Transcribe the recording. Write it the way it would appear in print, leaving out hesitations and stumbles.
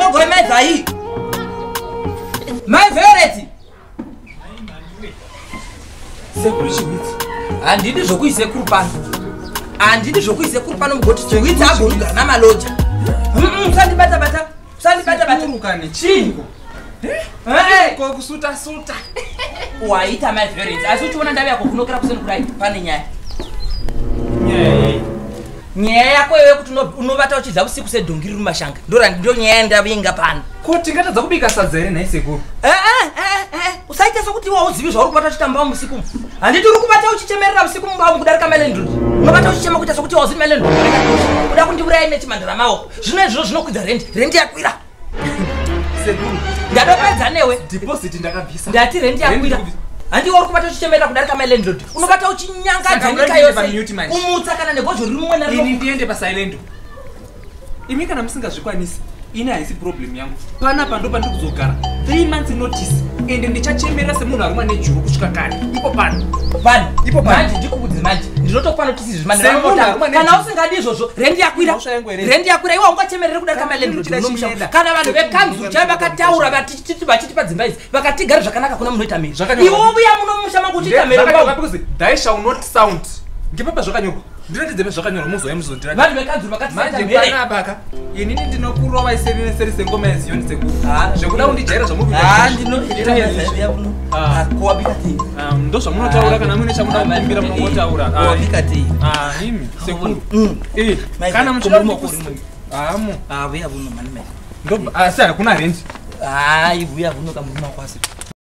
ngogwe mai vai. Mai Violet. Sekuru chiwitsi. Handidi zvokuisekuru pano. Handidi zvokuisekuru pano mugoti chiwitsi agorugara namaloja. Usandibata bata. Usandibata bata. Urukane chingo. Ko kusuta suta. Waita mai Violet. Asi uchiona ndavi yako kunokera kuseni kurai pane nyaya. Nyaya yako iwe kuti unovata uchidza usiku sedhongi riri mumashanga. Ndio nyaya yandavinga pano. Ko tingatadza kubika sadza here nhai sekuru. Usaita sokuti iwe uzivi zvauri kubata uchitamba usiku. Handiti uri kubata uchichemerera usiku mumba kudarika Melendrood. Unobata uchichema kuita sokuti wauzi Melendrood. Kuda kundiuraya nechimandara maoko. Zvino izvozvo zvinokwidza rendi yakwira. Sekuru. Ndadopedza newe. Deposit ndakabvisa. Ndati rendi yakwira. Handi uri kubata uchichemerera kudarika Melendrood. Unobata uchinyangadza nyika yose. Kumutsa kana negozho riri mumwe narino. Ini ndiende paSilendo. Imi kana musingazvikwanisi. Ini haisi problem yangu. Panapa ndo pandiri kuzogara 3 months notice ende ndichachemerera semunhu arumwa nejuru kusvika kare. Ipo pano. Ipo pano. Manje ndikubudzi manje. Ndinotokupa notice zvimani ramota. Kana usingadi izvozvo rendi yakwira. Rendi yakwira iwe ungachemerere kudarika Melendrood nomushamba. Kana vanhu vekanzu chaiva vakataura vachiti padzimba idzi vakatigara zvakanaka kuna munoita miri. Iwe uya muno mushamba kuchiita miri. They shall not sound. Ngepapa zvakanyorwa. Ndinotidze zvakanyorwa muzoya muzondira. Vanhu vekanzu vakati manje panapa inini ndinokurova iseri sengoma yaziyoni sekuru. Zvekuda kundijaira zvamuri. Ndinoita muno. Kuwabika tii. Ndo zvamunotaura kana mune chamuda kukumbira munongotaura. Kuwabika tii. Imi sekuru. Kana muchida kumukuri. Amo. Vuya vuno mani mai. Ndo asi hakuna range. Vuya vuno kamuruma kwasi.